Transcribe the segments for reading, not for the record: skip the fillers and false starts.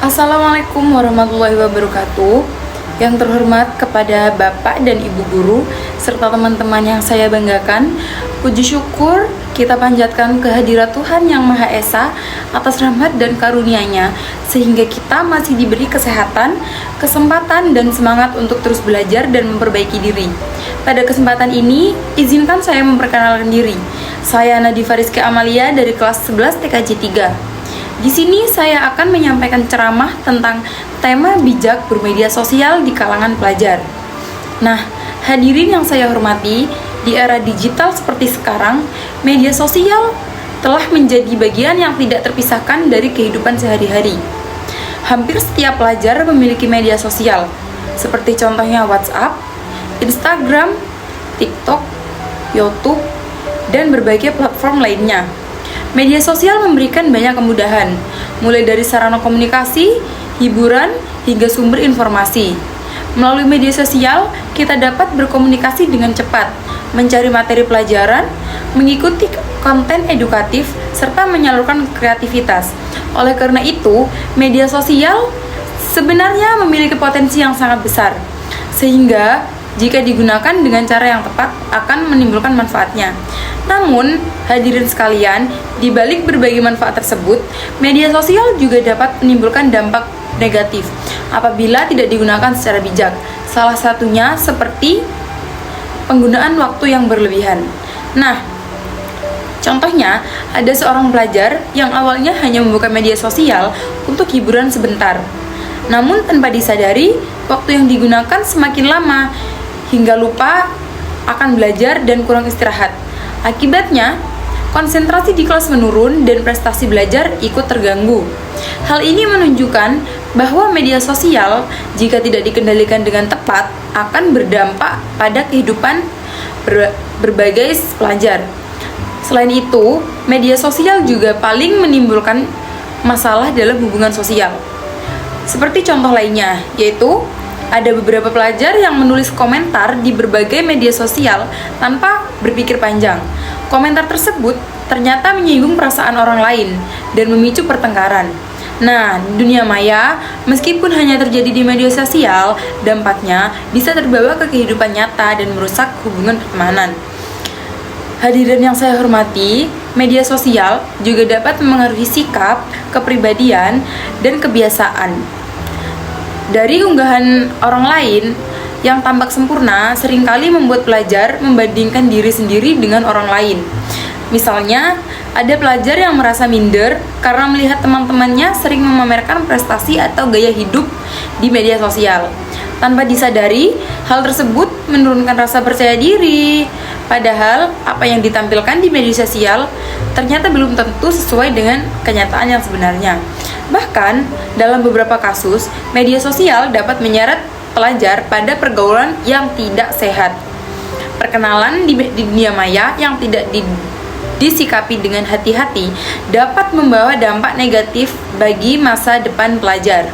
Assalamualaikum warahmatullahi wabarakatuh. Yang terhormat kepada Bapak dan Ibu Guru serta teman-teman yang saya banggakan, puji syukur kita panjatkan kehadirat Tuhan Yang Maha Esa atas rahmat dan karunia-Nya sehingga kita masih diberi kesehatan, kesempatan dan semangat untuk terus belajar dan memperbaiki diri. Pada kesempatan ini, izinkan saya memperkenalkan diri. Saya Nadifa Rizky Amalia dari kelas 11 TKJ 3. Di sini saya akan menyampaikan ceramah tentang tema bijak bermedia sosial di kalangan pelajar. Nah, hadirin yang saya hormati, di era digital seperti sekarang, media sosial telah menjadi bagian yang tidak terpisahkan dari kehidupan sehari-hari. Hampir setiap pelajar memiliki media sosial, seperti contohnya WhatsApp, Instagram, TikTok, YouTube, dan berbagai platform lainnya. Media sosial memberikan banyak kemudahan, mulai dari sarana komunikasi, hiburan, hingga sumber informasi. Melalui media sosial, kita dapat berkomunikasi dengan cepat, mencari materi pelajaran, mengikuti konten edukatif, serta menyalurkan kreativitas. Oleh karena itu, media sosial sebenarnya memiliki potensi yang sangat besar, sehingga jika digunakan dengan cara yang tepat akan menimbulkan manfaatnya. Namun, hadirin sekalian, di balik berbagai manfaat tersebut, media sosial juga dapat menimbulkan dampak negatif apabila tidak digunakan secara bijak. Salah satunya seperti penggunaan waktu yang berlebihan. Nah, contohnya ada seorang pelajar yang awalnya hanya membuka media sosial untuk hiburan sebentar. Namun tanpa disadari, waktu yang digunakan semakin lama hingga lupa akan belajar dan kurang istirahat. Akibatnya, konsentrasi di kelas menurun dan prestasi belajar ikut terganggu. Hal ini menunjukkan bahwa media sosial, jika tidak dikendalikan dengan tepat, akan berdampak pada kehidupan berbagai pelajar. Selain itu, media sosial juga paling menimbulkan masalah dalam hubungan sosial. Seperti contoh lainnya, yaitu ada beberapa pelajar yang menulis komentar di berbagai media sosial tanpa berpikir panjang. Komentar tersebut ternyata menyinggung perasaan orang lain dan memicu pertengkaran. Nah, di dunia maya, meskipun hanya terjadi di media sosial, dampaknya bisa terbawa ke kehidupan nyata dan merusak hubungan pertemanan. Hadirin yang saya hormati, media sosial juga dapat memengaruhi sikap, kepribadian, dan kebiasaan. Dari unggahan orang lain yang tampak sempurna seringkali membuat pelajar membandingkan diri sendiri dengan orang lain. Misalnya, ada pelajar yang merasa minder karena melihat teman-temannya sering memamerkan prestasi atau gaya hidup di media sosial. Tanpa disadari, hal tersebut menurunkan rasa percaya diri. Padahal, apa yang ditampilkan di media sosial ternyata belum tentu sesuai dengan kenyataan yang sebenarnya. Bahkan, dalam beberapa kasus, media sosial dapat menyeret pelajar pada pergaulan yang tidak sehat. Perkenalan di dunia maya yang tidak disikapi dengan hati-hati dapat membawa dampak negatif bagi masa depan pelajar.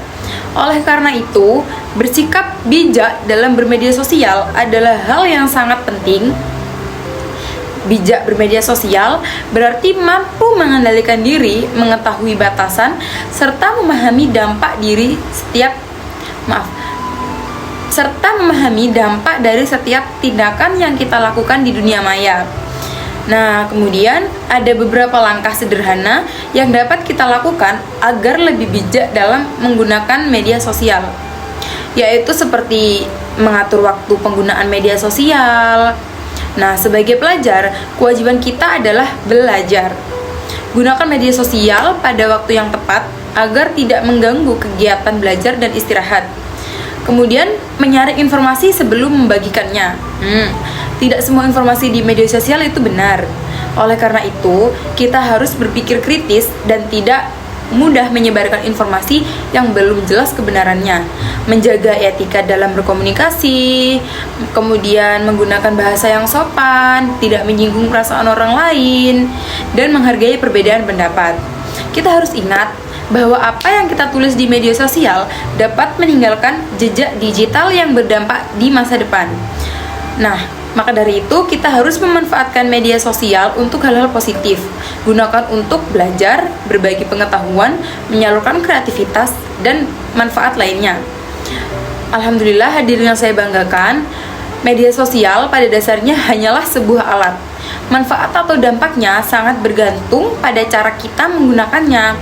Oleh karena itu, bersikap bijak dalam bermedia sosial adalah hal yang sangat penting. Bijak bermedia sosial berarti mampu mengendalikan diri, mengetahui batasan, serta memahami dampak dari setiap tindakan yang kita lakukan di dunia maya. Nah, kemudian ada beberapa langkah sederhana yang dapat kita lakukan agar lebih bijak dalam menggunakan media sosial, yaitu seperti mengatur waktu penggunaan media sosial. Nah, sebagai pelajar, kewajiban kita adalah belajar. Gunakan media sosial pada waktu yang tepat agar tidak mengganggu kegiatan belajar dan istirahat. Kemudian, menyaring informasi sebelum membagikannya. Tidak semua informasi di media sosial itu benar. Oleh karena itu, kita harus berpikir kritis dan tidak mudah menyebarkan informasi yang belum jelas kebenarannya, menjaga etika dalam berkomunikasi, kemudian menggunakan bahasa yang sopan, tidak menyinggung perasaan orang lain, dan menghargai perbedaan pendapat. Kita harus ingat bahwa apa yang kita tulis di media sosial dapat meninggalkan jejak digital yang berdampak di masa depan. Nah, maka dari itu kita harus memanfaatkan media sosial untuk hal-hal positif. Gunakan untuk belajar, berbagi pengetahuan, menyalurkan kreativitas, dan manfaat lainnya. Alhamdulillah, hadirin yang saya banggakan, media sosial pada dasarnya hanyalah sebuah alat. Manfaat atau dampaknya sangat bergantung pada cara kita menggunakannya.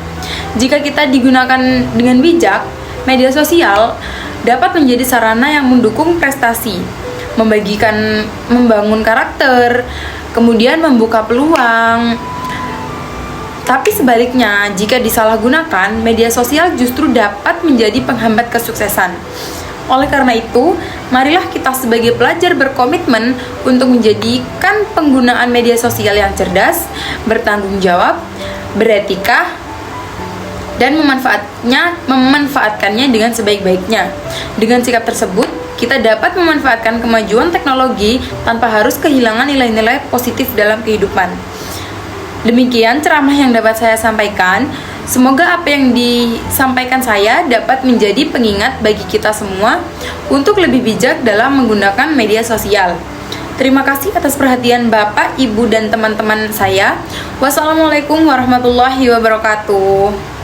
Jika kita digunakan dengan bijak, media sosial dapat menjadi sarana yang mendukung prestasi, membangun karakter, kemudian membuka peluang. Tapi sebaliknya, jika disalahgunakan, media sosial justru dapat menjadi penghambat kesuksesan. Oleh karena itu, marilah kita sebagai pelajar berkomitmen untuk menjadikan penggunaan media sosial yang cerdas, bertanggung jawab, beretika, dan memanfaatkannya dengan sebaik-baiknya. Dengan sikap tersebut, kita dapat memanfaatkan kemajuan teknologi tanpa harus kehilangan nilai-nilai positif dalam kehidupan. Demikian ceramah yang dapat saya sampaikan. Semoga apa yang disampaikan saya dapat menjadi pengingat bagi kita semua untuk lebih bijak dalam menggunakan media sosial. Terima kasih atas perhatian Bapak, Ibu, dan teman-teman saya. Wassalamualaikum warahmatullahi wabarakatuh.